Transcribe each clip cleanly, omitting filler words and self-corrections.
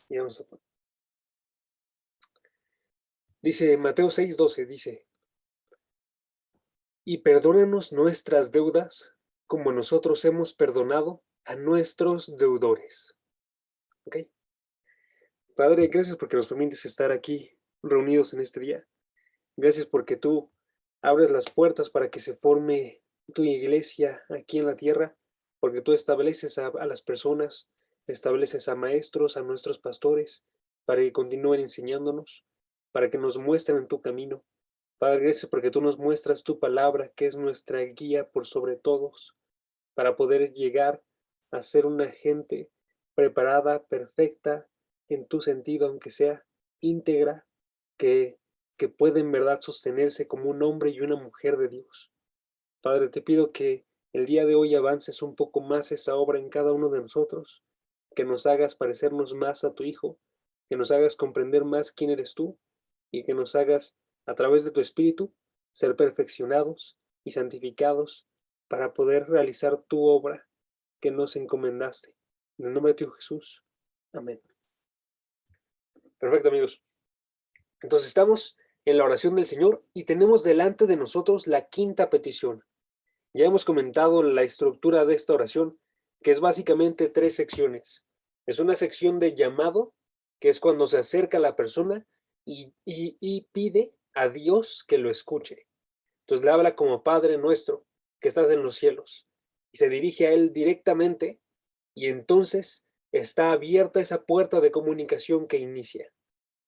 Y vamos a dice Mateo 6:12, dice, y perdónanos nuestras deudas como nosotros hemos perdonado a nuestros deudores. ¿Ok? Padre, gracias porque nos permites estar aquí reunidos en este día. Gracias porque tú abres las puertas para que se forme tu iglesia aquí en la tierra, porque tú estableces a las personas, estableces a maestros, a nuestros pastores, para que continúen enseñándonos, para que nos muestren en tu camino. Padre, gracias porque tú nos muestras tu palabra, que es nuestra guía por sobre todos, para poder llegar a ser una gente preparada, perfecta, en tu sentido, aunque sea íntegra, que, que puede en verdad sostenerse como un hombre y una mujer de Dios. Padre, te pido que el día de hoy avances un poco más esa obra en cada uno de nosotros, que nos hagas parecernos más a tu Hijo, que nos hagas comprender más quién eres tú y que nos hagas, a través de tu Espíritu, ser perfeccionados y santificados para poder realizar tu obra que nos encomendaste. En el nombre de tu Hijo Jesús. Amén. Perfecto, amigos. Entonces estamos en la oración del Señor y tenemos delante de nosotros la quinta petición. Ya hemos comentado la estructura de esta oración, que es básicamente tres secciones. Es una sección de llamado, que es cuando se acerca a la persona y pide a Dios que lo escuche. Entonces le habla como Padre nuestro, que estás en los cielos, y se dirige a Él directamente, y entonces está abierta esa puerta de comunicación que inicia.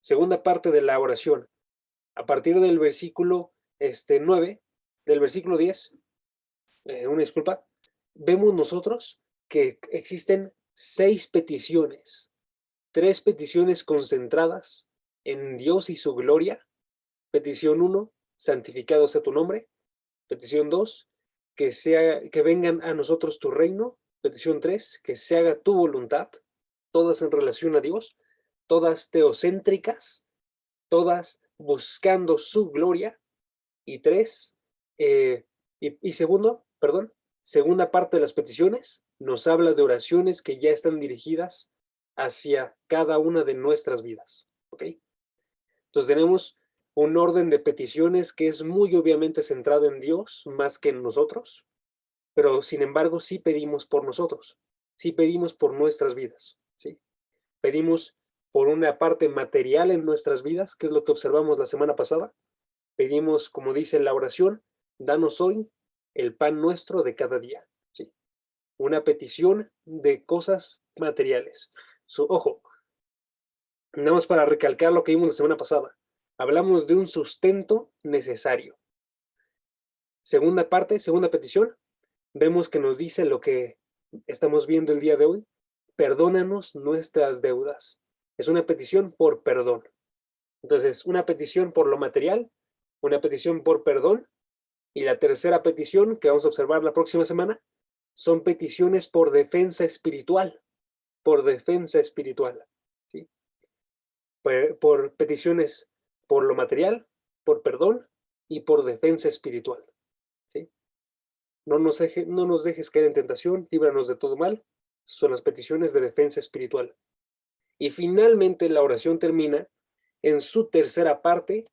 Segunda parte de la oración, a partir del versículo 9, del versículo 10, una disculpa, vemos nosotros que existen 6 peticiones, 3 peticiones concentradas en Dios y su gloria. Petición 1, santificado sea tu nombre. Petición 2, que vengan a nosotros tu reino. Petición 3, que se haga tu voluntad, todas en relación a Dios, todas teocéntricas, todas buscando su gloria. Y 3, y segundo, perdón, segunda parte de las peticiones, nos habla de oraciones que ya están dirigidas hacia cada una de nuestras vidas. ¿Ok? Entonces tenemos un orden de peticiones que es muy obviamente centrado en Dios más que en nosotros, pero sin embargo sí pedimos por nosotros, sí pedimos por nuestras vidas, ¿sí? Pedimos por una parte material en nuestras vidas, que es lo que observamos la semana pasada. Pedimos, como dice la oración, danos hoy el pan nuestro de cada día, ¿sí? Una petición de cosas materiales. Ojo, nada más para recalcar lo que vimos la semana pasada. Hablamos de un sustento necesario. Segunda parte, segunda petición, vemos que nos dice lo que estamos viendo el día de hoy. Perdónanos nuestras deudas. Es una petición por perdón. Entonces, una petición por lo material, una petición por perdón, y la tercera petición que vamos a observar la próxima semana son peticiones por defensa espiritual, ¿sí? Por peticiones por lo material, por perdón y por defensa espiritual, ¿sí? No nos dejes caer en tentación, líbranos de todo mal. Son las peticiones de defensa espiritual. Y finalmente la oración termina en su tercera parte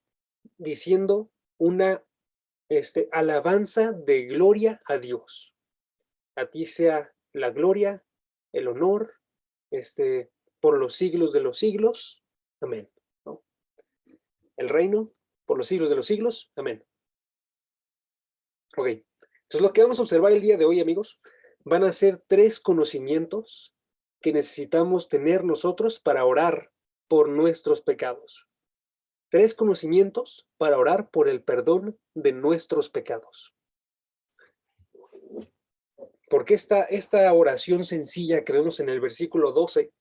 diciendo una alabanza de gloria a Dios. A ti sea la gloria, el honor, por los siglos de los siglos. Amén. ¿No? El reino, por los siglos de los siglos. Amén. Ok. Entonces lo que vamos a observar el día de hoy, amigos, van a ser 3 conocimientos que necesitamos tener nosotros para orar por nuestros pecados. 3 conocimientos para orar por el perdón de nuestros pecados. Porque esta oración sencilla que vemos en el versículo 12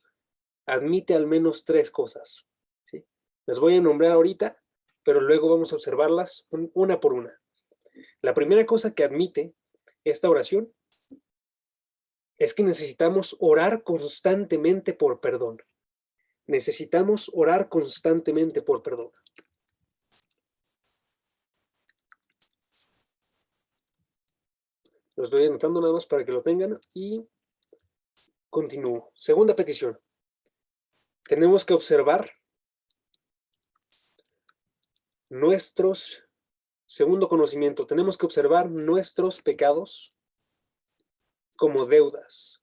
admite al menos 3 cosas, ¿sí? Las voy a nombrar ahorita, pero luego vamos a observarlas una por una. La primera cosa que admite esta oración es que necesitamos orar constantemente por perdón. Necesitamos orar constantemente por perdón. Lo estoy anotando nada más para que lo tengan y continúo. Segunda petición. tenemos que observar nuestros, segundo conocimiento, tenemos que observar nuestros pecados como deudas.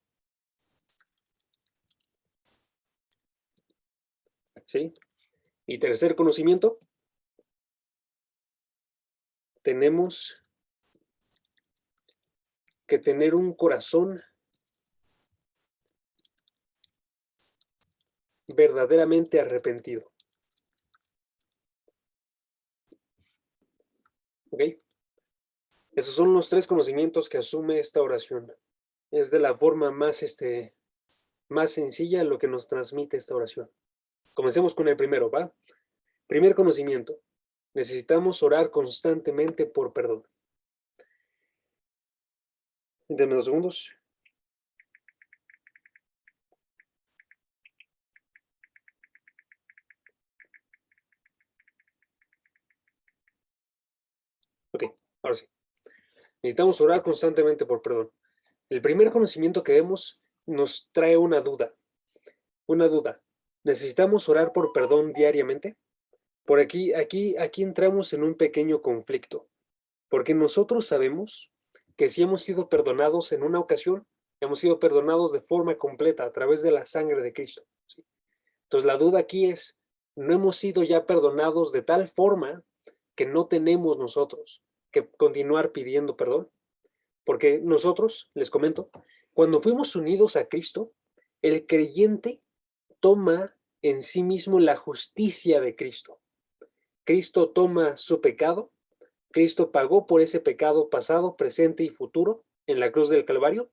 ¿Sí? Y tercer conocimiento, tenemos que tener un corazón verdaderamente arrepentido. ¿Ok? Esos son los tres conocimientos que asume esta oración. Es de la forma más sencilla lo que nos transmite esta oración. Comencemos con el primero, ¿va? Primer conocimiento. Necesitamos orar constantemente por perdón. Denme 2 segundos. Ok, ahora sí. Necesitamos orar constantemente por perdón. El primer conocimiento que vemos nos trae una duda. Una duda. ¿Necesitamos orar por perdón diariamente? Por aquí entramos en un pequeño conflicto, porque nosotros sabemos que si hemos sido perdonados en una ocasión, hemos sido perdonados de forma completa a través de la sangre de Cristo. ¿Sí? Entonces la duda aquí es, ¿no hemos sido ya perdonados de tal forma que no tenemos nosotros que continuar pidiendo perdón? Porque nosotros, les comento, cuando fuimos unidos a Cristo, el creyente toma en sí mismo la justicia de Cristo. Cristo toma su pecado, Cristo pagó por ese pecado pasado, presente y futuro en la cruz del Calvario,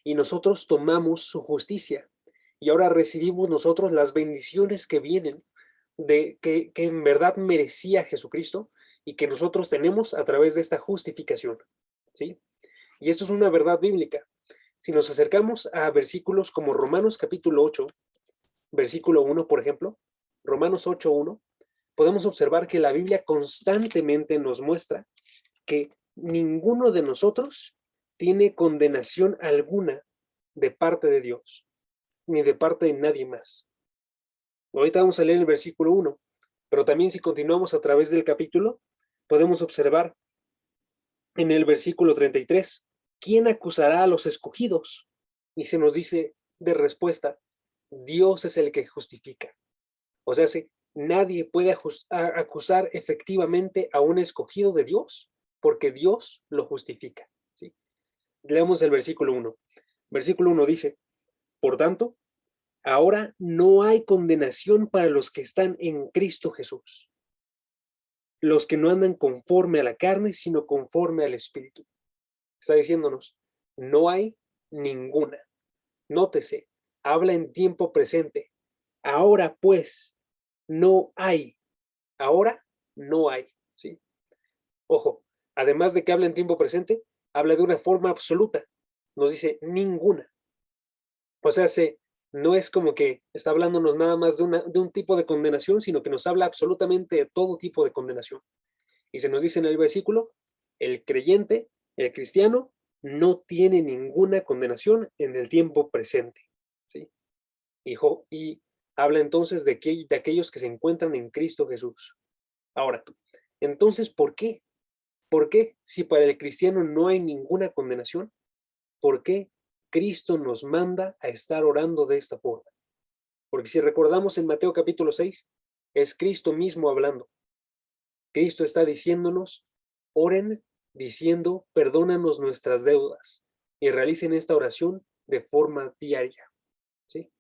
y nosotros tomamos su justicia. Y ahora recibimos nosotros las bendiciones que vienen de que en verdad merecía Jesucristo y que nosotros tenemos a través de esta justificación. ¿Sí? Y esto es una verdad bíblica. Si nos acercamos a versículos como Romanos capítulo 8, versículo 1, por ejemplo, Romanos 8:1, podemos observar que la Biblia constantemente nos muestra que ninguno de nosotros tiene condenación alguna de parte de Dios, ni de parte de nadie más. Ahorita vamos a leer el versículo 1, pero también si continuamos a través del capítulo, podemos observar en el versículo 33, ¿quién acusará a los escogidos? Y se nos dice de respuesta, Dios es el que justifica. O sea, nadie puede acusar efectivamente a un escogido de Dios porque Dios lo justifica. ¿Sí? Leemos el versículo 1. Versículo 1 dice, por tanto, ahora no hay condenación para los que están en Cristo Jesús, los que no andan conforme a la carne, sino conforme al Espíritu. Está diciéndonos, no hay ninguna. Nótese, habla en tiempo presente. Ahora pues, no hay. Ahora no hay. ¿Sí? Ojo, además de que habla en tiempo presente, habla de una forma absoluta. Nos dice ninguna. O sea, no es como que está hablándonos nada más de un tipo de condenación, sino que nos habla absolutamente de todo tipo de condenación. Y se nos dice en el versículo, el creyente, el cristiano, no tiene ninguna condenación en el tiempo presente. ¿Sí? Y habla entonces de aquellos que se encuentran en Cristo Jesús. Ahora, entonces, ¿por qué? ¿Por qué, si para el cristiano no hay ninguna condenación, por qué Cristo nos manda a estar orando de esta forma? Porque si recordamos en Mateo capítulo 6, es Cristo mismo hablando. Cristo está diciéndonos, oren diciendo, perdónanos nuestras deudas y realicen esta oración de forma diaria. ¿Sí?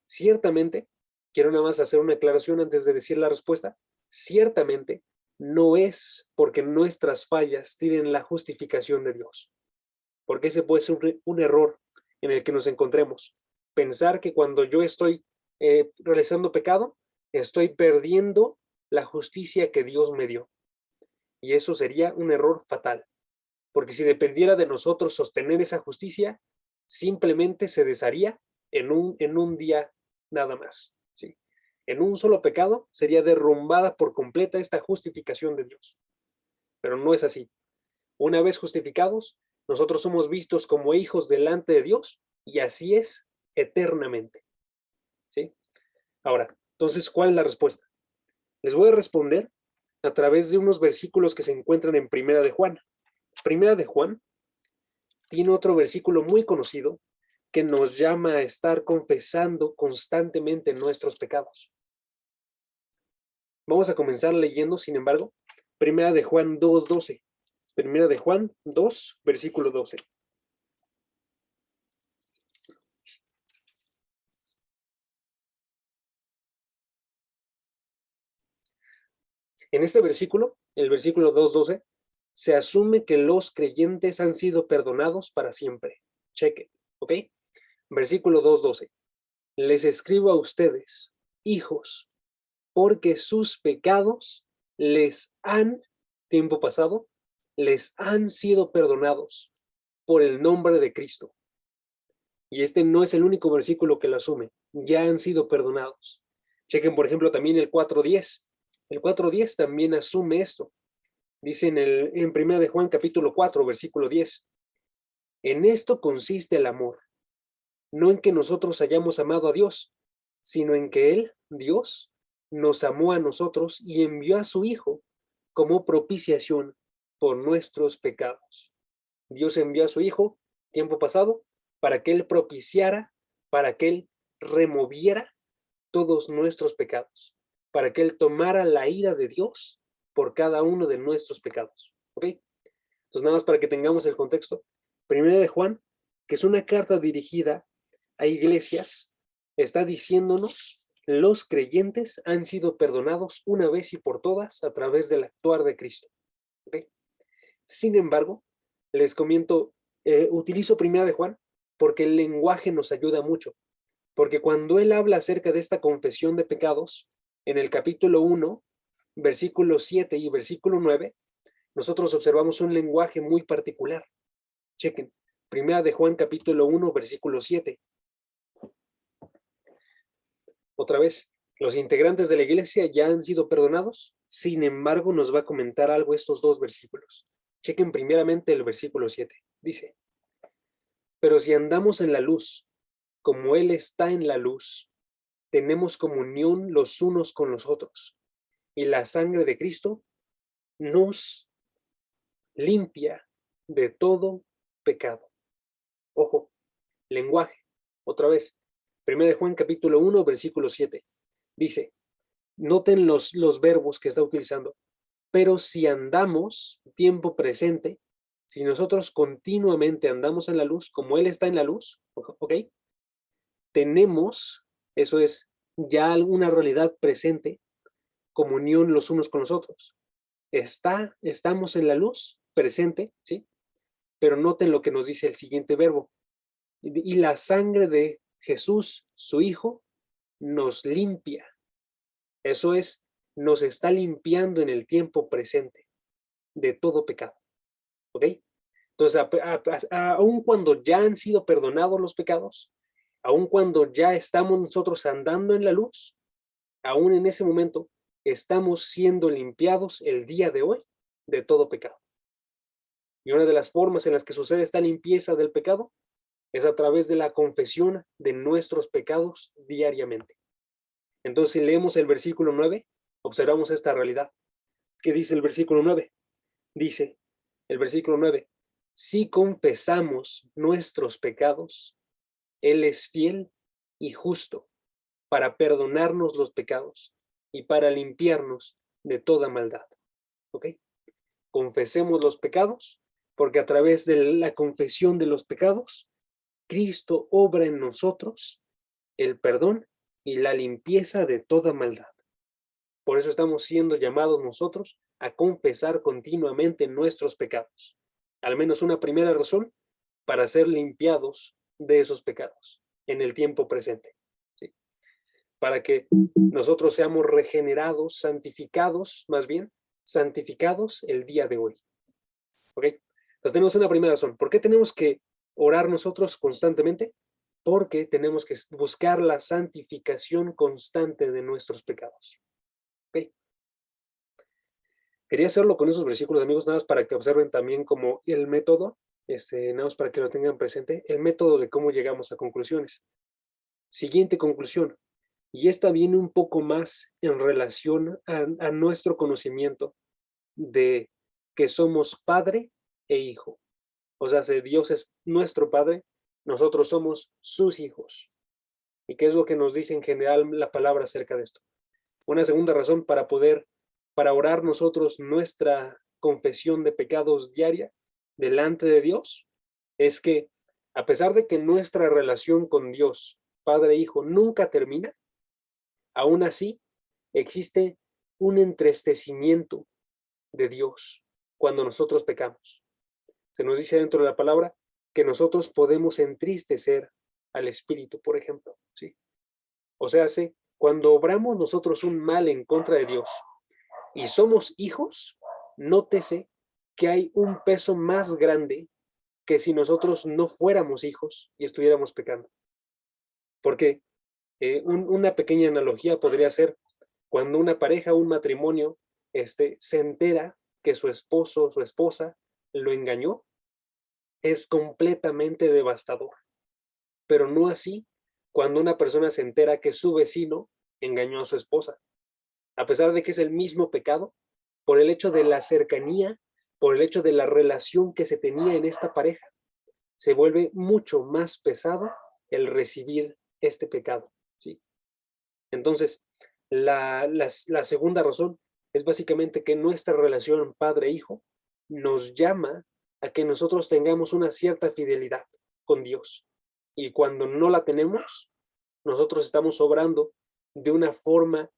Ciertamente, quiero nada más hacer una aclaración antes de decir la respuesta, ciertamente no es porque nuestras fallas tienen la justificación de Dios, porque ese puede ser un error en el que nos encontremos. Pensar que cuando yo estoy realizando pecado, estoy perdiendo la justicia que Dios me dio. Y eso sería un error fatal, porque si dependiera de nosotros sostener esa justicia, simplemente se desharía en un día nada más. ¿Sí? En un solo pecado sería derrumbada por completa esta justificación de Dios. Pero no es así. Una vez justificados, nosotros somos vistos como hijos delante de Dios y así es eternamente. ¿Sí? Ahora, entonces, ¿cuál es la respuesta? Les voy a responder a través de unos versículos que se encuentran en Primera de Juan. Primera de Juan tiene otro versículo muy conocido que nos llama a estar confesando constantemente nuestros pecados. Vamos a comenzar leyendo, sin embargo, Primera de Juan 2:12. Primera de Juan 2, versículo 12. En este versículo, el versículo 2:12, se asume que los creyentes han sido perdonados para siempre. Cheque, ¿ok? Versículo 2:12. Les escribo a ustedes, hijos, porque sus pecados les han, tiempo pasado, les han sido perdonados por el nombre de Cristo. Y este no es el único versículo que lo asume, ya han sido perdonados. Chequen, por ejemplo, también el 4:10. El 4:10 también asume esto. Dice en 1 de Juan capítulo 4, versículo 10. En esto consiste el amor, no en que nosotros hayamos amado a Dios, sino en que Él, Dios, nos amó a nosotros y envió a su Hijo como propiciación por nuestros pecados. Dios envió a su Hijo, tiempo pasado, para que Él propiciara, para que Él removiera todos nuestros pecados, para que Él tomara la ira de Dios por cada uno de nuestros pecados. ¿Ok? Entonces, nada más para que tengamos el contexto. Primera de Juan, que es una carta dirigida a iglesias, está diciéndonos, los creyentes han sido perdonados una vez y por todas a través del actuar de Cristo. ¿Ok? Sin embargo, les comento, utilizo Primera de Juan porque el lenguaje nos ayuda mucho. Porque cuando él habla acerca de esta confesión de pecados, en el capítulo 1, versículo 7 y versículo 9, nosotros observamos un lenguaje muy particular. Chequen, Primera de Juan capítulo 1, versículo 7. Otra vez, los integrantes de la iglesia ya han sido perdonados, sin embargo nos va a comentar algo estos dos versículos. Chequen primeramente el versículo 7. Dice, pero si andamos en la luz, como Él está en la luz, tenemos comunión los unos con los otros, y la sangre de Cristo nos limpia de todo pecado. Ojo, lenguaje. Otra vez, 1 de Juan capítulo 1, versículo 7. Dice, noten los verbos que está utilizando, pero si andamos, tiempo presente, si nosotros continuamente andamos en la luz, como Él está en la luz, ¿ok? Tenemos, eso es ya alguna realidad presente, comunión los unos con los otros. Estamos en la luz, presente, ¿sí? Pero noten lo que nos dice el siguiente verbo. Y la sangre de Jesús, su Hijo, nos limpia. Eso es, nos está limpiando en el tiempo presente de todo pecado. ¿Ok? Entonces, aun cuando ya han sido perdonados los pecados, aun cuando ya estamos nosotros andando en la luz, aún en ese momento estamos siendo limpiados el día de hoy de todo pecado. Y una de las formas en las que sucede esta limpieza del pecado es a través de la confesión de nuestros pecados diariamente. Entonces, si leemos el versículo 9, observamos esta realidad. ¿Qué dice el versículo 9? Dice el versículo 9, si confesamos nuestros pecados, Él es fiel y justo para perdonarnos los pecados y para limpiarnos de toda maldad. ¿Ok? Confesemos los pecados, porque a través de la confesión de los pecados, Cristo obra en nosotros el perdón y la limpieza de toda maldad. Por eso estamos siendo llamados nosotros a confesar continuamente nuestros pecados. Al menos una primera razón para ser limpiados de esos pecados en el tiempo presente. ¿Sí? Para que nosotros seamos regenerados, santificados, más bien, santificados el día de hoy. ¿Ok? Entonces tenemos una primera razón. ¿Por qué tenemos que orar nosotros constantemente? Porque tenemos que buscar la santificación constante de nuestros pecados. ¿Ok? Quería hacerlo con esos versículos, amigos, nada más para que observen también como el método, nada más para que lo tengan presente, el método de cómo llegamos a conclusiones. Siguiente conclusión. Y esta viene un poco más en relación a nuestro conocimiento de que somos padre e hijo. O sea, si Dios es nuestro padre, nosotros somos sus hijos. ¿Y qué es lo que nos dice en general la palabra acerca de esto? Una segunda razón para orar nosotros nuestra confesión de pecados diaria delante de Dios, es que a pesar de que nuestra relación con Dios, Padre e Hijo, nunca termina, aún así existe un entristecimiento de Dios cuando nosotros pecamos. Se nos dice dentro de la palabra que nosotros podemos entristecer al Espíritu, por ejemplo, ¿sí? O sea, sí, cuando obramos nosotros un mal en contra de Dios y somos hijos, nótese que hay un peso más grande que si nosotros no fuéramos hijos y estuviéramos pecando. Porque una pequeña analogía podría ser cuando una pareja, un matrimonio, se entera que su esposo o su esposa lo engañó, es completamente devastador. Pero no así cuando una persona se entera que su vecino engañó a su esposa. A pesar de que es el mismo pecado, por el hecho de la cercanía, por el hecho de la relación que se tenía en esta pareja, se vuelve mucho más pesado el recibir este pecado, ¿sí? Entonces, la segunda razón es básicamente que nuestra relación padre-hijo nos llama a que nosotros tengamos una cierta fidelidad con Dios. Y cuando no la tenemos, nosotros estamos obrando de una forma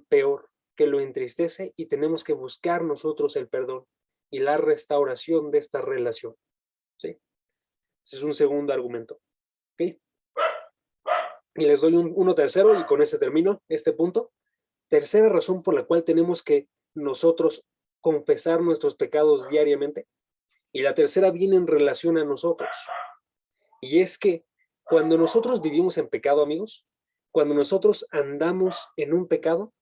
peor, que lo entristece, y tenemos que buscar nosotros el perdón y la restauración de esta relación, ¿sí? Ese es un segundo argumento, ¿ok? Y les doy uno tercero y con ese termino este punto. Tercera razón por la cual tenemos que nosotros confesar nuestros pecados diariamente. Y la tercera viene en relación a nosotros. Y es que cuando nosotros vivimos en pecado, amigos, cuando nosotros andamos en un pecado,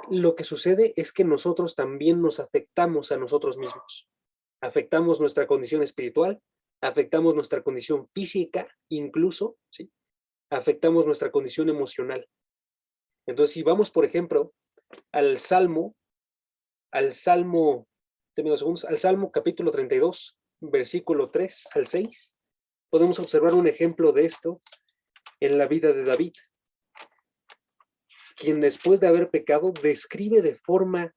lo que sucede es que nosotros también nos afectamos a nosotros mismos. Afectamos nuestra condición espiritual, afectamos nuestra condición física, incluso, ¿sí? Afectamos nuestra condición emocional. Entonces, si vamos, por ejemplo, al Salmo, al Salmo, al Salmo capítulo 32, versículo 3 al 6, podemos observar un ejemplo de esto en la vida de David, quien después de haber pecado describe de forma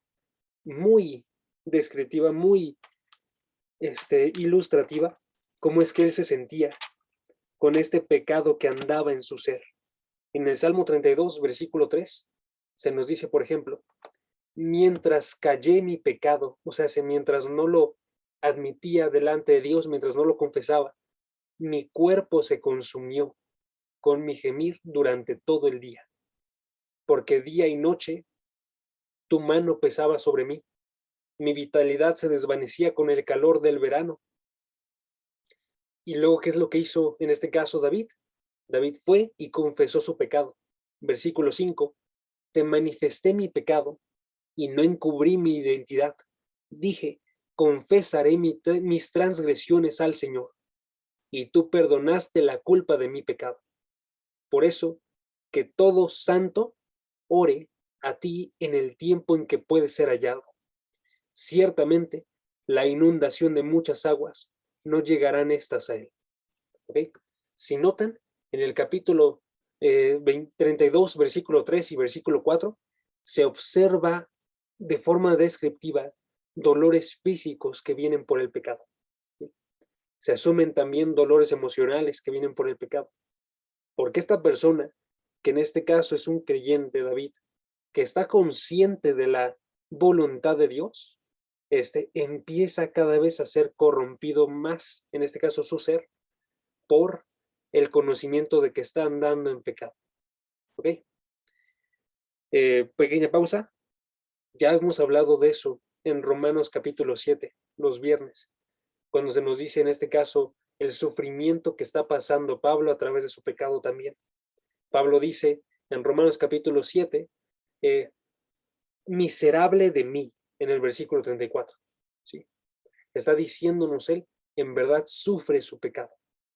muy descriptiva, muy ilustrativa, cómo es que él se sentía con este pecado que andaba en su ser. En el Salmo 32, versículo 3, se nos dice, por ejemplo, mientras callé mi pecado, o sea, mientras no lo admitía delante de Dios, mientras no lo confesaba, mi cuerpo se consumió con mi gemir durante todo el día, porque día y noche tu mano pesaba sobre mí, mi vitalidad se desvanecía con el calor del verano. Y luego, ¿qué es lo que hizo en este caso David? David fue y confesó su pecado. Versículo 5, te manifesté mi pecado y no encubrí mi identidad. Dije, confesaré mis transgresiones al Señor, y tú perdonaste la culpa de mi pecado. Por eso, que todo santo ore a ti en el tiempo en que puede ser hallado. Ciertamente, la inundación de muchas aguas no llegarán estas a él. ¿Okay? Si notan, en el capítulo 32, versículo 3 y versículo 4, se observa de forma descriptiva dolores físicos que vienen por el pecado. ¿Sí? Se asumen también dolores emocionales que vienen por el pecado. Porque esta persona, que en este caso es un creyente, David, que está consciente de la voluntad de Dios, empieza cada vez a ser corrompido más, en este caso su ser, por el conocimiento de que está andando en pecado. ¿Ok? Pequeña pausa. Ya hemos hablado de eso en Romanos capítulo 7, los viernes, cuando se nos dice en este caso el sufrimiento que está pasando Pablo a través de su pecado también. Pablo dice en Romanos capítulo 7, miserable de mí, en el versículo 34. ¿Sí? Está diciéndonos él, en verdad sufre su pecado.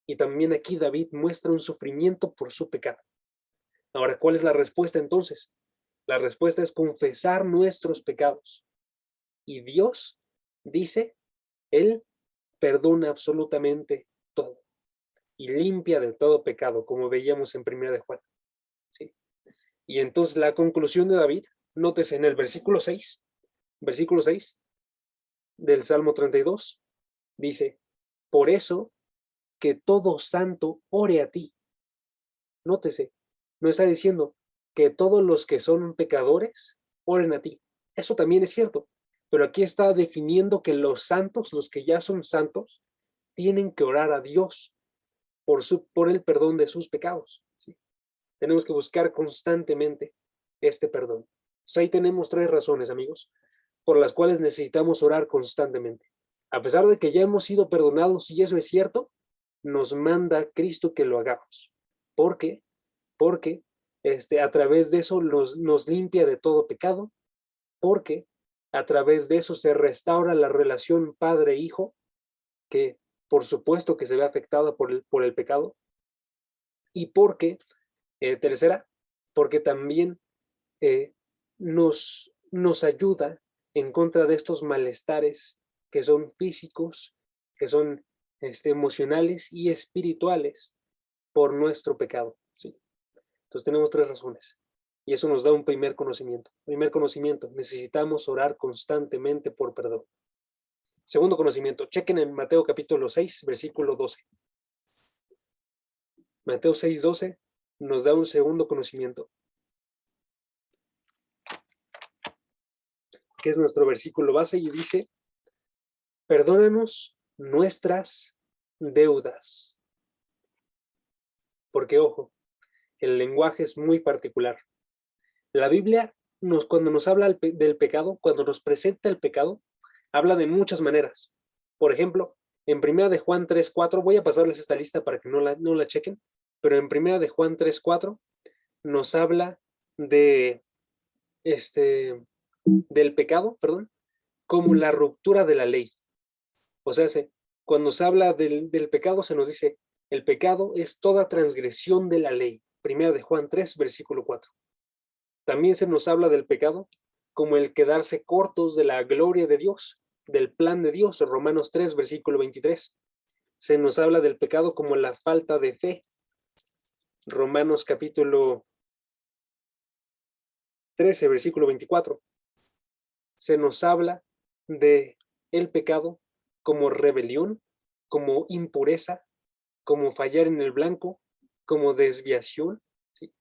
Y también aquí David muestra un sufrimiento por su pecado. Ahora, ¿cuál es la respuesta entonces? La respuesta es confesar nuestros pecados. Y Dios dice, Él perdona absolutamente todo y limpia de todo pecado, como veíamos en 1 de Juan. ¿Sí? Y entonces la conclusión de David, nótese en el versículo 6 del Salmo 32, dice, por eso que todo santo ore a ti. Nótese, no está diciendo que todos los que son pecadores oren a ti. Eso también es cierto, pero aquí está definiendo que los santos, los que ya son santos, tienen que orar a Dios por el perdón de sus pecados. ¿Sí? Tenemos que buscar constantemente este perdón. Entonces, ahí tenemos 3 razones, amigos, por las cuales necesitamos orar constantemente. A pesar de que ya hemos sido perdonados, y eso es cierto, nos manda Cristo que lo hagamos. ¿Por qué? Porque a través de eso nos limpia de todo pecado, porque a través de eso se restaura la relación padre-hijo, que por supuesto que se ve afectada por el pecado, y porque, tercera, porque también nos ayuda en contra de estos malestares que son físicos, que son emocionales y espirituales por nuestro pecado. ¿Sí? Entonces tenemos 3 razones. Y eso nos da un primer conocimiento. Primer conocimiento, necesitamos orar constantemente por perdón. Segundo conocimiento, chequen en Mateo capítulo 6, versículo 12. Mateo 6, 12 nos da un segundo conocimiento, que es nuestro versículo base, y dice, perdónanos nuestras deudas. Porque, ojo, el lenguaje es muy particular. La Biblia, cuando nos habla del pecado, cuando nos presenta el pecado, habla de muchas maneras. Por ejemplo, en 1 de Juan 3:4, voy a pasarles esta lista para que no la chequen, pero en 1 de Juan 3:4 nos habla de del pecado, perdón, como la ruptura de la ley. O sea, cuando se habla del pecado, se nos dice, el pecado es toda transgresión de la ley. 1 de Juan 3, versículo 4. También se nos habla del pecado como el quedarse cortos de la gloria de Dios, del plan de Dios, Romanos 3, versículo 23. Se nos habla del pecado como la falta de fe, Romanos capítulo 13, versículo 24. Se nos habla de el pecado como rebelión, como impureza, como fallar en el blanco, como desviación. ¿Sí?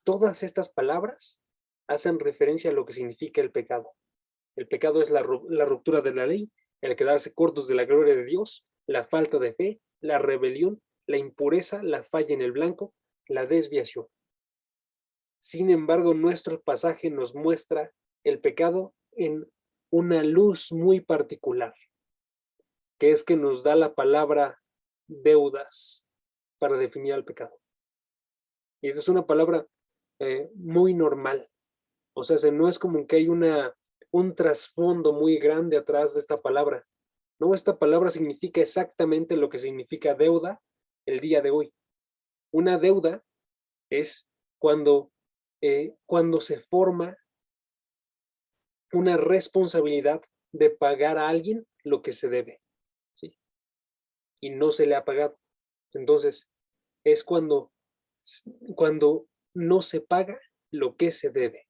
Todas estas palabras hacen referencia a lo que significa el pecado. El pecado es la ruptura de la ley, el quedarse cortos de la gloria de Dios, la falta de fe, la rebelión, la impureza, la falla en el blanco, la desviación. Sin embargo, nuestro pasaje nos muestra el pecado en una luz muy particular, que es que nos da la palabra deudas para definir el pecado. Y esa es una palabra muy normal. O sea, no es como que hay un trasfondo muy grande atrás de esta palabra. No, esta palabra significa exactamente lo que significa deuda el día de hoy. Una deuda es cuando se forma una responsabilidad de pagar a alguien lo que se debe, ¿sí? Y no se le ha pagado. Entonces, es cuando no se paga lo que se debe.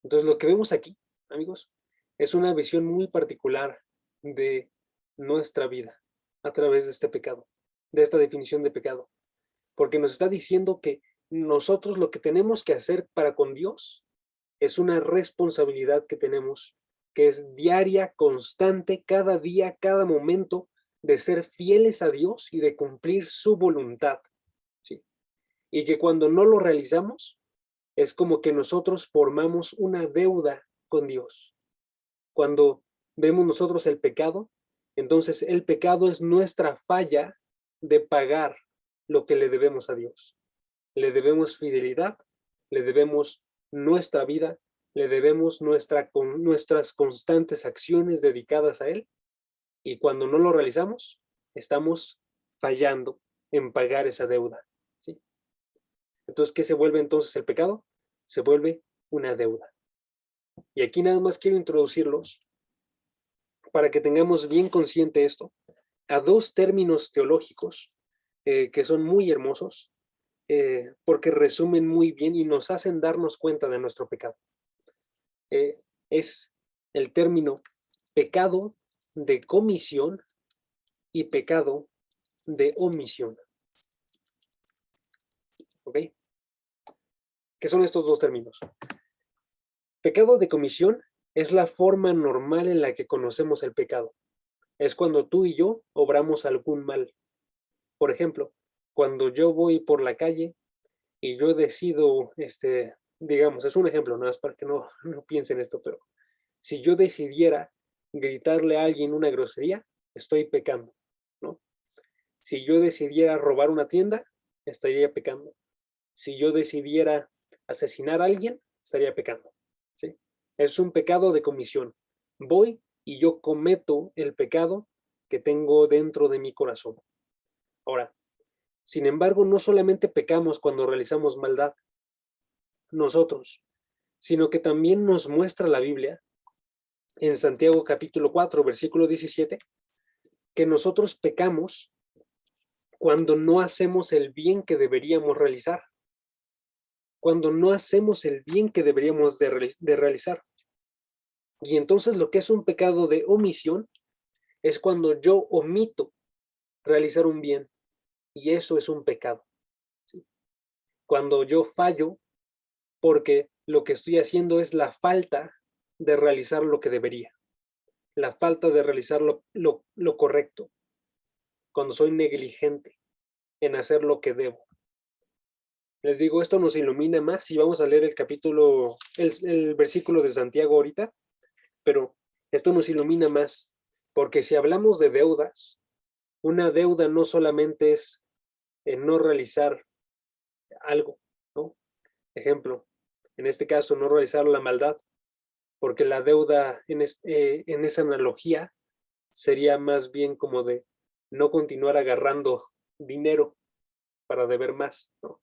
Entonces, lo que vemos aquí, amigos, es una visión muy particular de nuestra vida a través de este pecado, de esta definición de pecado, porque nos está diciendo que nosotros lo que tenemos que hacer para con Dios es una responsabilidad que tenemos, que es diaria, constante, cada día, cada momento, de ser fieles a Dios y de cumplir su voluntad, ¿sí? Y que cuando no lo realizamos, es como que nosotros formamos una deuda con Dios. Cuando vemos nosotros el pecado, entonces el pecado es nuestra falla de pagar lo que le debemos a Dios. Le debemos fidelidad, le debemos nuestra vida, le debemos nuestras constantes acciones dedicadas a Él, y cuando no lo realizamos, estamos fallando en pagar esa deuda, ¿sí? Entonces, ¿qué se vuelve entonces el pecado? Se vuelve una deuda. Y aquí nada más quiero introducirlos para que tengamos bien consciente esto, a dos términos teológicos que son muy hermosos, porque resumen muy bien y nos hacen darnos cuenta de nuestro pecado. Es el término pecado de comisión y pecado de omisión. ¿Ok? ¿Qué son estos dos términos? Pecado de comisión es la forma normal en la que conocemos el pecado. Es cuando tú y yo obramos algún mal. Por ejemplo, cuando yo voy por la calle y yo decido, digamos, es un ejemplo, nada más para que no piensen esto, pero si yo decidiera gritarle a alguien una grosería, estoy pecando, ¿no? Si yo decidiera robar una tienda, estaría pecando. Si yo decidiera asesinar a alguien, estaría pecando, ¿sí? Es un pecado de comisión. Voy y yo cometo el pecado que tengo dentro de mi corazón. Ahora, sin embargo, no solamente pecamos cuando realizamos maldad nosotros, sino que también nos muestra la Biblia en Santiago capítulo 4, versículo 17, que nosotros pecamos cuando no hacemos el bien que deberíamos realizar, cuando no hacemos el bien que deberíamos de realizar. Y entonces lo que es un pecado de omisión es cuando yo omito realizar un bien, y eso es un pecado, ¿sí? Cuando yo fallo porque lo que estoy haciendo es la falta de realizar lo que debería, la falta de realizar lo correcto, cuando soy negligente en hacer lo que debo. Les digo, esto nos ilumina más y vamos a leer el capítulo, el versículo de Santiago ahorita, pero esto nos ilumina más, porque si hablamos de deudas, una deuda no solamente es no realizar algo, ¿no? Ejemplo, en este caso, no realizar la maldad, porque la deuda en esa analogía sería más bien como de no continuar agarrando dinero para deber más, ¿no?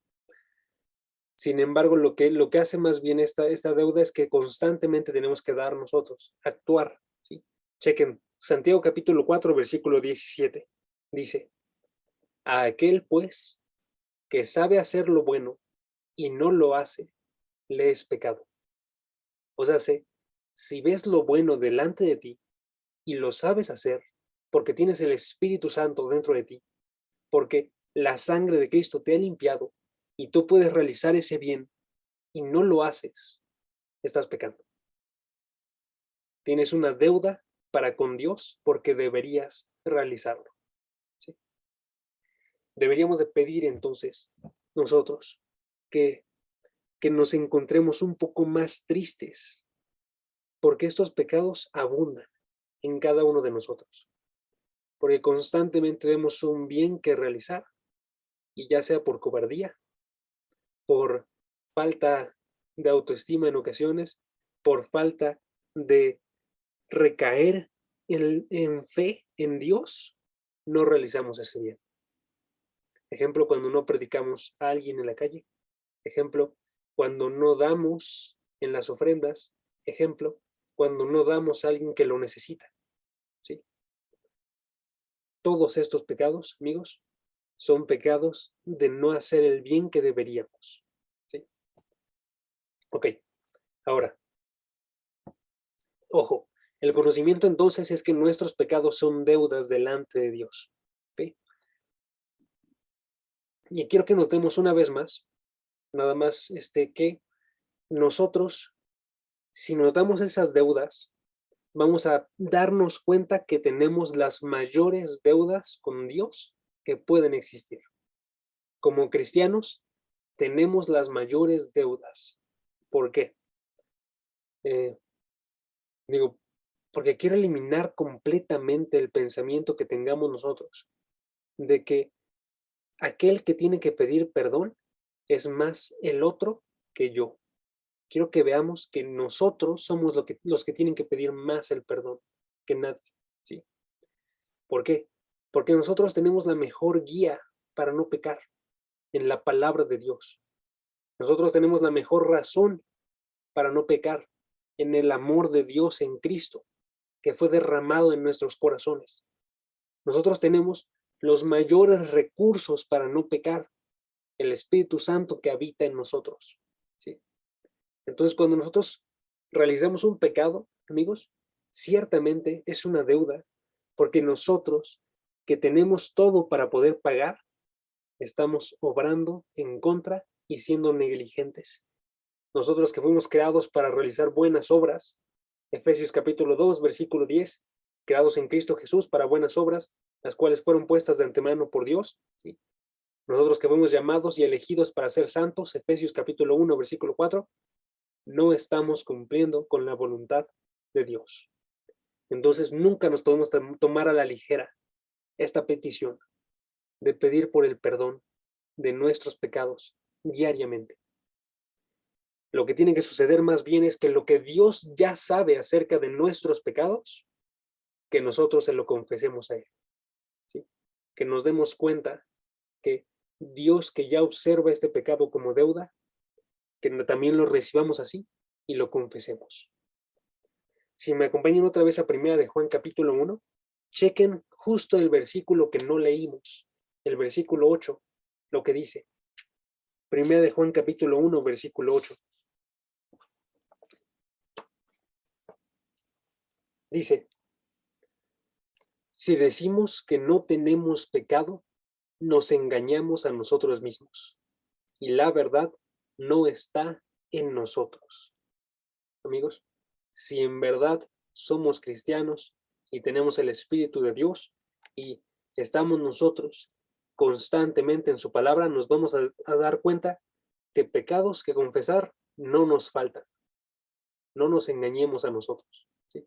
Sin embargo, lo que hace más bien esta deuda es que constantemente tenemos que dar nosotros, actuar, ¿sí? Chequen, Santiago capítulo 4, versículo 17, dice, a aquel pues que sabe hacer lo bueno y no lo hace, le es pecado. O sea, si ves lo bueno delante de ti y lo sabes hacer, porque tienes el Espíritu Santo dentro de ti, porque la sangre de Cristo te ha limpiado y tú puedes realizar ese bien y no lo haces, estás pecando. Tienes una deuda para con Dios porque deberías realizarlo, ¿sí? Deberíamos de pedir entonces nosotros que, que nos encontremos un poco más tristes porque estos pecados abundan en cada uno de nosotros, porque constantemente vemos un bien que realizar y ya sea por cobardía, por falta de autoestima en ocasiones, por falta de recaer en fe en Dios, no realizamos ese bien. Ejemplo, cuando no predicamos a alguien en la calle. Ejemplo, cuando no damos en las ofrendas. Ejemplo, cuando no damos a alguien que lo necesita, ¿sí? Todos estos pecados, amigos, son pecados de no hacer el bien que deberíamos, ¿sí? Ok, ahora, ojo, el conocimiento entonces es que nuestros pecados son deudas delante de Dios, ¿ok? Y quiero que notemos una vez más, nada más, que nosotros, si notamos esas deudas, vamos a darnos cuenta que tenemos las mayores deudas con Dios que pueden existir. Como cristianos, tenemos las mayores deudas. ¿Por qué? Eh, digo, porque quiero eliminar completamente el pensamiento que tengamos nosotros de que aquel que tiene que pedir perdón es más el otro que yo. Quiero que veamos que nosotros somos los que tienen que pedir más el perdón que nadie, ¿sí? ¿Por qué? Porque nosotros tenemos la mejor guía para no pecar en la palabra de Dios. Nosotros tenemos la mejor razón para no pecar en el amor de Dios en Cristo, que fue derramado en nuestros corazones. Nosotros tenemos los mayores recursos para no pecar, el Espíritu Santo que habita en nosotros. ¿Sí? Entonces, cuando nosotros realizamos un pecado, amigos, ciertamente es una deuda, porque nosotros, que tenemos todo para poder pagar, estamos obrando en contra y siendo negligentes. Nosotros que fuimos creados para realizar buenas obras, Efesios capítulo 2, versículo 10, creados en Cristo Jesús para buenas obras, las cuales fueron puestas de antemano por Dios. ¿Sí? Nosotros que fuimos llamados y elegidos para ser santos, Efesios capítulo 1, versículo 4, no estamos cumpliendo con la voluntad de Dios. Entonces nunca nos podemos tomar a la ligera esta petición de pedir por el perdón de nuestros pecados diariamente. Lo que tiene que suceder más bien es que lo que Dios ya sabe acerca de nuestros pecados, que nosotros se lo confesemos a Él. ¿Sí? Que nos demos cuenta que Dios, que ya observa este pecado como deuda, que también lo recibamos así y lo confesemos. Si me acompañan otra vez a Primera de Juan capítulo 1, chequen justo el versículo que no leímos, el versículo 8, lo que dice. Primera de Juan capítulo 1, versículo 8. Dice, si decimos que no tenemos pecado, nos engañamos a nosotros mismos, y la verdad no está en nosotros. Amigos, si en verdad somos cristianos y tenemos el Espíritu de Dios y estamos nosotros constantemente en su palabra, nos vamos a dar cuenta que pecados que confesar no nos faltan. No nos engañemos a nosotros. ¿Sí?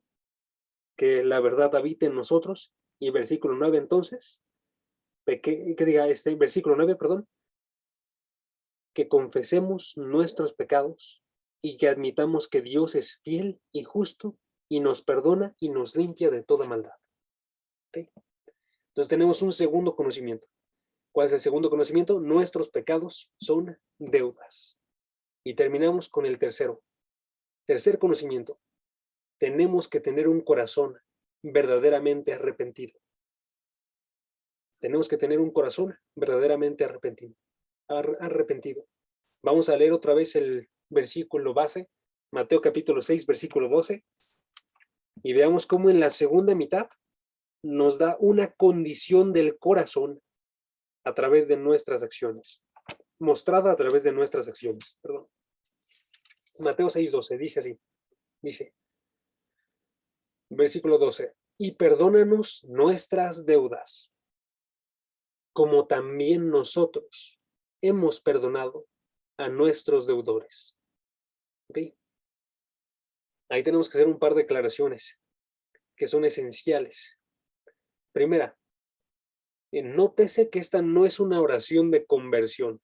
Que la verdad habite en nosotros. Y versículo 9 entonces, versículo 9, perdón, que confesemos nuestros pecados y que admitamos que Dios es fiel y justo y nos perdona y nos limpia de toda maldad. ¿Okay? Entonces tenemos un segundo conocimiento. ¿Cuál es el segundo conocimiento? Nuestros pecados son deudas. Y terminamos con el tercero. Tercer conocimiento. Tenemos que tener un corazón verdaderamente arrepentido. Tenemos que tener un corazón verdaderamente arrepentido. Arrepentido. Vamos a leer otra vez el versículo base, Mateo capítulo 6, versículo 12, y veamos cómo en la segunda mitad nos da una condición del corazón a través de nuestras acciones, mostrada a través de nuestras acciones. Perdón. Mateo 6, 12, dice así, dice, versículo 12, y perdónanos nuestras deudas, como también nosotros hemos perdonado a nuestros deudores. ¿Okay? Ahí tenemos que hacer un par de declaraciones que son esenciales. Primera, nótese que esta no es una oración de conversión,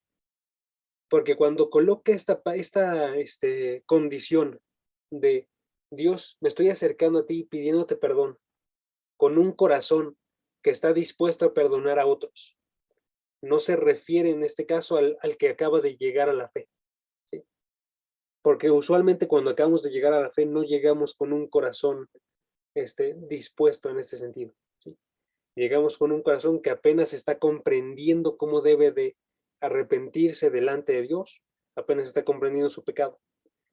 porque cuando coloca esta condición de Dios, me estoy acercando a ti pidiéndote perdón, con un corazón que está dispuesto a perdonar a otros, no se refiere en este caso al que acaba de llegar a la fe. ¿Sí? Porque usualmente cuando acabamos de llegar a la fe no llegamos con un corazón dispuesto en este sentido. ¿Sí? Llegamos con un corazón que apenas está comprendiendo cómo debe de arrepentirse delante de Dios, apenas está comprendiendo su pecado.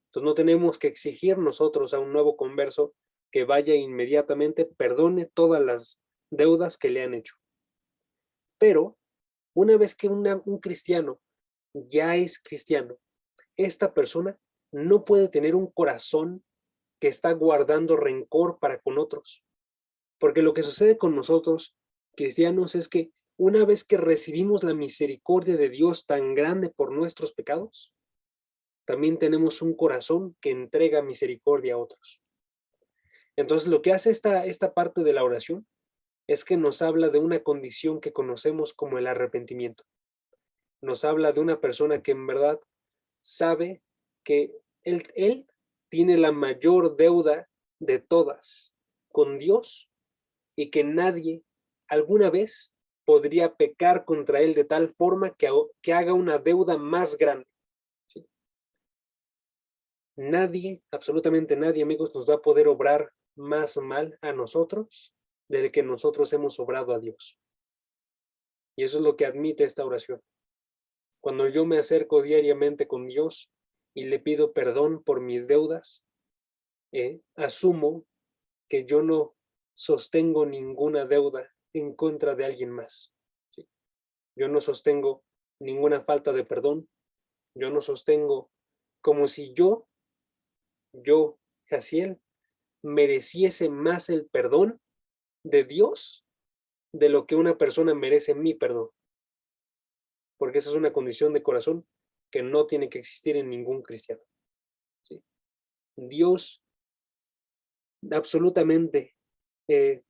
Entonces no tenemos que exigir nosotros a un nuevo converso que vaya inmediatamente, perdone todas las deudas que le han hecho. Pero una vez que un cristiano ya es cristiano, esta persona no puede tener un corazón que está guardando rencor para con otros. Porque lo que sucede con nosotros, cristianos, es que una vez que recibimos la misericordia de Dios tan grande por nuestros pecados, también tenemos un corazón que entrega misericordia a otros. Entonces, lo que hace esta parte de la oración es que nos habla de una condición que conocemos como el arrepentimiento. Nos habla de una persona que en verdad sabe que él tiene la mayor deuda de todas con Dios y que nadie alguna vez podría pecar contra él de tal forma que haga una deuda más grande. ¿Sí? Nadie, absolutamente nadie, amigos, nos va a poder obrar más mal a nosotros del que nosotros hemos obrado a Dios. Y eso es lo que admite esta oración. Cuando yo me acerco diariamente con Dios y le pido perdón por mis deudas, asumo que yo no sostengo ninguna deuda en contra de alguien más. ¿Sí? Yo no sostengo ninguna falta de perdón. Yo no sostengo como si yo, Jaciel, mereciese más el perdón de Dios de lo que una persona merece mi perdón. Porque esa es una condición de corazón que no tiene que existir en ningún cristiano. ¿Sí? Dios absolutamente,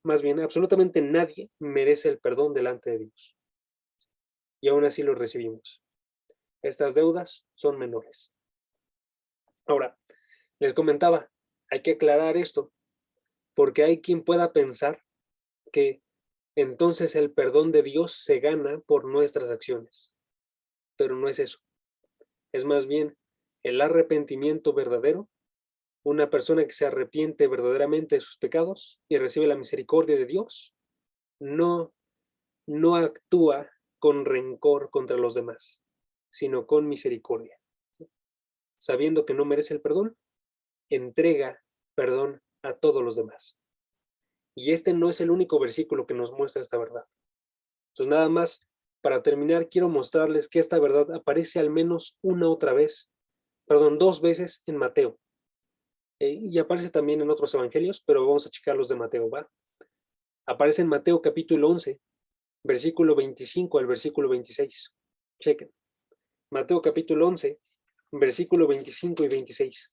más bien, absolutamente nadie merece el perdón delante de Dios. Y aún así lo recibimos. Estas deudas son menores. Ahora, les comentaba, hay que aclarar esto, porque hay quien pueda pensar que entonces el perdón de Dios se gana por nuestras acciones. Pero no es eso. Es más bien el arrepentimiento verdadero, una persona que se arrepiente verdaderamente de sus pecados y recibe la misericordia de Dios, no, no actúa con rencor contra los demás, sino con misericordia. Sabiendo que no merece el perdón, entrega perdón a todos los demás. Y este no es el único versículo que nos muestra esta verdad. Entonces, nada más, para terminar, quiero mostrarles que esta verdad aparece al menos dos veces en Mateo. Y aparece también en otros evangelios, pero vamos a checar los de Mateo, ¿va? Aparece en Mateo capítulo 11, versículo 25 al versículo 26. Chequen. Mateo capítulo 11, versículo 25 y 26.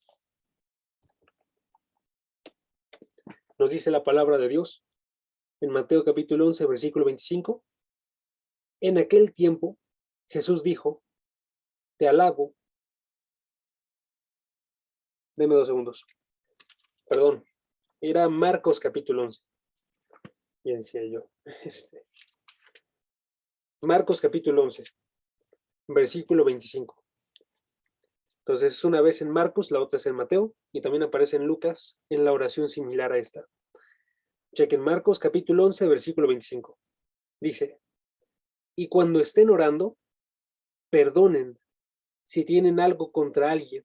Nos dice la palabra de Dios en Mateo capítulo 11, versículo 25. En aquel tiempo, Jesús dijo, te alabo. Deme 2 segundos. Perdón. Era Marcos capítulo 11. Ya decía yo. Marcos capítulo 11, versículo 25. Entonces es una vez en Marcos, la otra es en Mateo, y también aparece en Lucas en la oración similar a esta. Chequen Marcos capítulo 11, versículo 25. Dice, y cuando estén orando, perdonen si tienen algo contra alguien,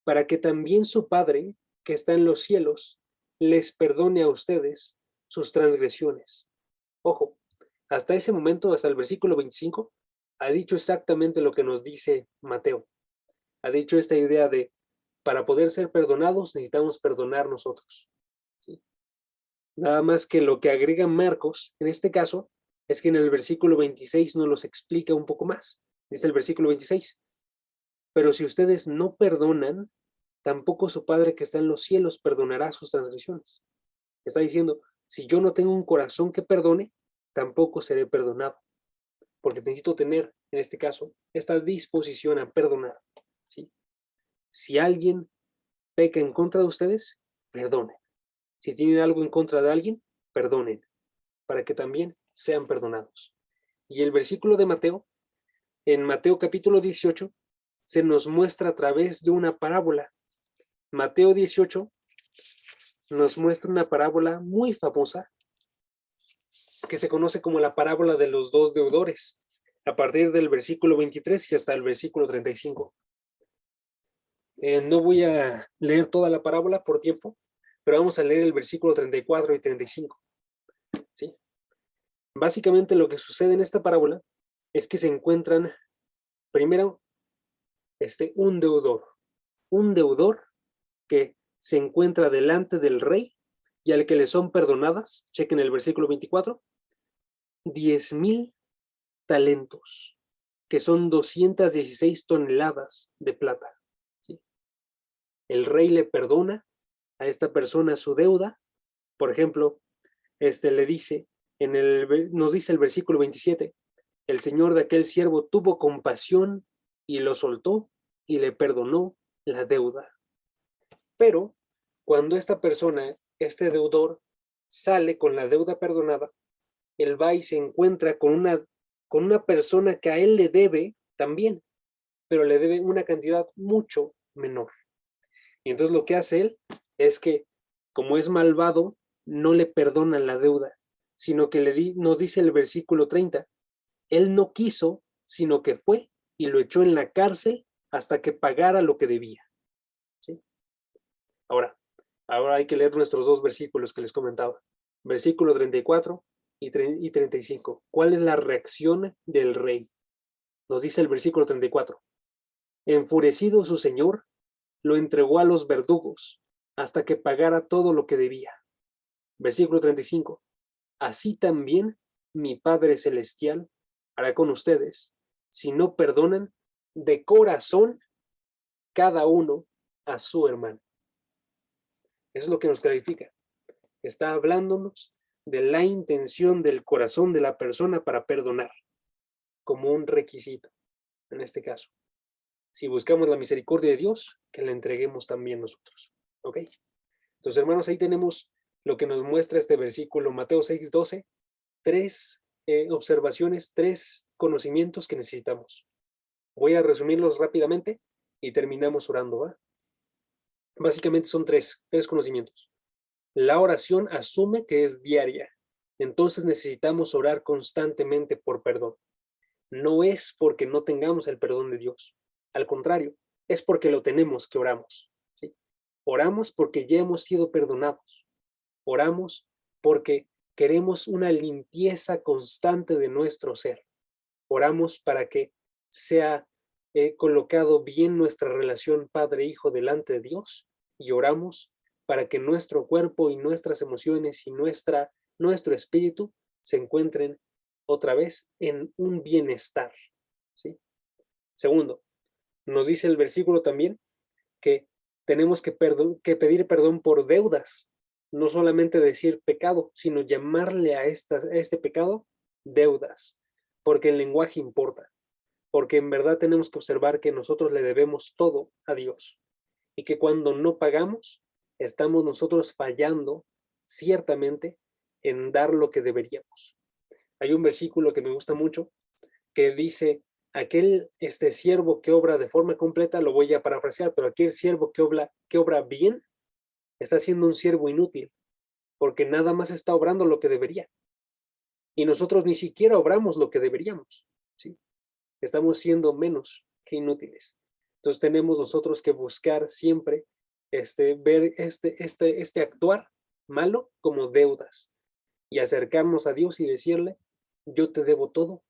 para que también su Padre, que está en los cielos, les perdone a ustedes sus transgresiones. Ojo, hasta ese momento, hasta el versículo 25, ha dicho exactamente lo que nos dice Mateo. Ha dicho esta idea de, para poder ser perdonados, necesitamos perdonar nosotros. ¿Sí? Nada más que lo que agrega Marcos, en este caso, es que en el versículo 26 nos los explica un poco más. Dice el versículo 26, pero si ustedes no perdonan, tampoco su Padre que está en los cielos perdonará sus transgresiones. Está diciendo, si yo no tengo un corazón que perdone, tampoco seré perdonado. Porque necesito tener, en este caso, esta disposición a perdonar. ¿Sí? Si alguien peca en contra de ustedes, perdonen. Si tienen algo en contra de alguien, perdonen, para que también sean perdonados. Y el versículo de Mateo, en Mateo capítulo 18, se nos muestra a través de una parábola. Mateo 18 nos muestra una parábola muy famosa que se conoce como la parábola de los dos deudores, a partir del versículo 23 y hasta el versículo 35. No voy a leer toda la parábola por tiempo, pero vamos a leer el versículo 34 y 35. ¿Sí? Básicamente lo que sucede en esta parábola es que se encuentran primero un deudor que se encuentra delante del rey y al que le son perdonadas, chequen el versículo 24, 10,000 talentos, que son 216 toneladas de plata. ¿Sí? El rey le perdona a esta persona su deuda. Por ejemplo, le dice, nos dice el versículo 27, el señor de aquel siervo tuvo compasión y lo soltó y le perdonó la deuda. Pero cuando esta persona, este deudor, sale con la deuda perdonada, él va y se encuentra con una persona que a él le debe también, pero le debe una cantidad mucho menor. Y entonces lo que hace él es que, como es malvado, no le perdona la deuda, sino que nos dice el versículo 30, él no quiso, sino que fue y lo echó en la cárcel hasta que pagara lo que debía. ¿Sí? Ahora hay que leer nuestros dos versículos que les comentaba. Versículo 34 y 35. ¿Cuál es la reacción del rey? Nos dice el versículo 34. Enfurecido su señor, lo entregó a los verdugos hasta que pagara todo lo que debía. Versículo 35. Así también mi Padre Celestial hará con ustedes, si no perdonan de corazón cada uno a su hermano. Eso es lo que nos clarifica. Está hablándonos de la intención del corazón de la persona para perdonar, como un requisito, en este caso. Si buscamos la misericordia de Dios, que la entreguemos también nosotros. ¿Ok? Entonces, hermanos, ahí tenemos lo que nos muestra este versículo, Mateo 6:12, tres observaciones, tres conocimientos que necesitamos. Voy a resumirlos rápidamente y terminamos orando, ¿va? Básicamente son tres conocimientos. La oración asume que es diaria, entonces necesitamos orar constantemente por perdón. No es porque no tengamos el perdón de Dios, al contrario, es porque lo tenemos que oramos. ¿Sí? Oramos porque ya hemos sido perdonados. Oramos porque queremos una limpieza constante de nuestro ser. Oramos para que sea colocado bien nuestra relación padre-hijo delante de Dios y oramos para que nuestro cuerpo y nuestras emociones y nuestro espíritu se encuentren otra vez en un bienestar. ¿Sí? Segundo, nos dice el versículo también que tenemos que pedir perdón por deudas, no solamente decir pecado, sino llamarle a este pecado deudas, porque el lenguaje importa, porque en verdad tenemos que observar que nosotros le debemos todo a Dios y que cuando no pagamos, estamos nosotros fallando ciertamente en dar lo que deberíamos. Hay un versículo que me gusta mucho que dice, aquel siervo que obra de forma completa, lo voy a parafrasear, pero aquel siervo que obra bien, está siendo un siervo inútil, porque nada más está obrando lo que debería. Y nosotros ni siquiera obramos lo que deberíamos, ¿sí? Estamos siendo menos que inútiles. Entonces tenemos nosotros que buscar siempre ver este actuar malo como deudas y acercarnos a Dios y decirle, yo te debo todo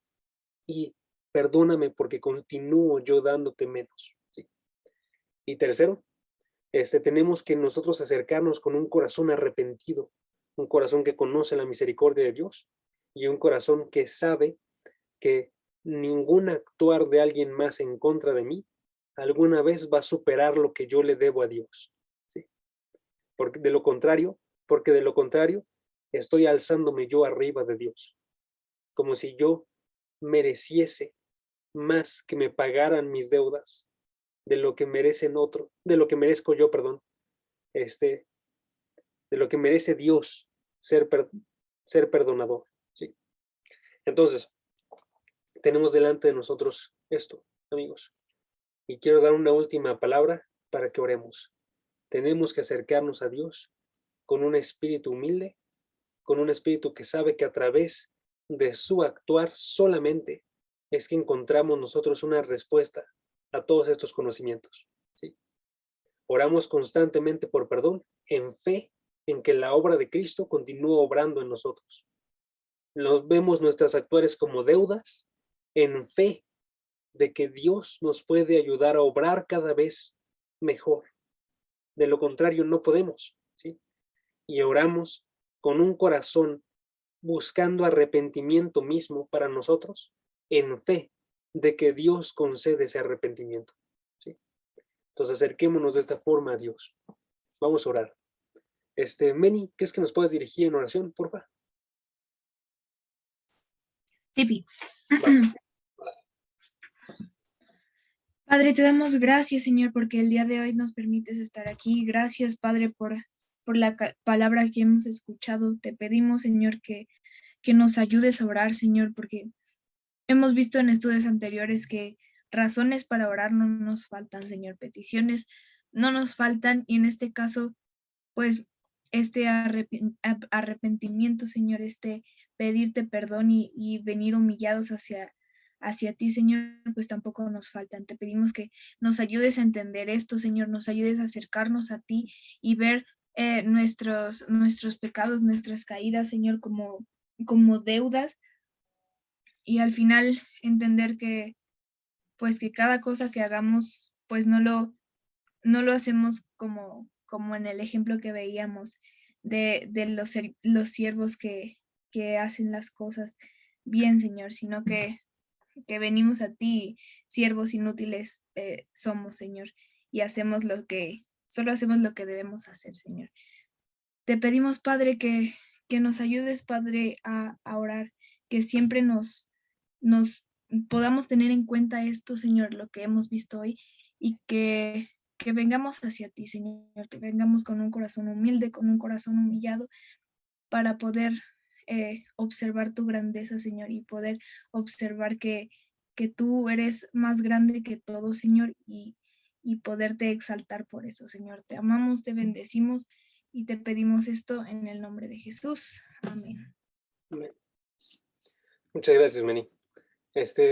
y perdóname porque continúo yo dándote menos. ¿Sí? Y tercero, tenemos que nosotros acercarnos con un corazón arrepentido, un corazón que conoce la misericordia de Dios y un corazón que sabe que ningún actuar de alguien más en contra de mí alguna vez va a superar lo que yo le debo a Dios. ¿Sí? Porque de lo contrario, estoy alzándome yo arriba de Dios, como si yo mereciese más que me pagaran mis deudas de lo que merecen otro, de lo que merezco yo, perdón, de lo que merece Dios ser perdonador. ¿Sí? Entonces, tenemos delante de nosotros esto, amigos. Y quiero dar una última palabra para que oremos. Tenemos que acercarnos a Dios con un espíritu humilde, con un espíritu que sabe que a través de su actuar solamente es que encontramos nosotros una respuesta a todos estos conocimientos. ¿Sí? Oramos constantemente por perdón, en fe en que la obra de Cristo continúa obrando en nosotros. Nos vemos nuestras actuares como deudas, en fe de que Dios nos puede ayudar a obrar cada vez mejor. De lo contrario, no podemos. ¿Sí? Y oramos con un corazón buscando arrepentimiento mismo para nosotros, en fe de que Dios concede ese arrepentimiento. ¿Sí? Entonces acerquémonos de esta forma a Dios. Vamos a orar. Meni, ¿qué es que nos puedes dirigir en oración, por favor? Sí. Padre, te damos gracias, Señor, porque el día de hoy nos permites estar aquí. Gracias, Padre, por la palabra que hemos escuchado. Te pedimos, Señor, que nos ayudes a orar, Señor, porque hemos visto en estudios anteriores que razones para orar no nos faltan, Señor. Peticiones no nos faltan, y en este caso, pues, este arrepentimiento, Señor, este pedirte perdón y venir humillados hacia ti, Señor, pues tampoco nos faltan. Te pedimos que nos ayudes a entender esto, Señor, nos ayudes a acercarnos a ti y ver nuestros pecados, nuestras caídas, Señor, como deudas, y al final entender que, pues, que cada cosa que hagamos, pues no lo hacemos como en el ejemplo que veíamos de los siervos que hacen las cosas bien, Señor, sino que venimos a ti, siervos inútiles somos, Señor, y solo hacemos lo que debemos hacer, Señor. Te pedimos, Padre, que nos ayudes, Padre, a orar, que siempre nos podamos tener en cuenta esto, Señor, lo que hemos visto hoy, y que vengamos hacia ti, Señor, que vengamos con un corazón humilde, con un corazón humillado, para poder observar tu grandeza, Señor, y poder observar que tú eres más grande que todo, Señor, y poderte exaltar por eso, Señor. Te amamos, te bendecimos y te pedimos esto en el nombre de Jesús. Amén. Muchas gracias, Meni.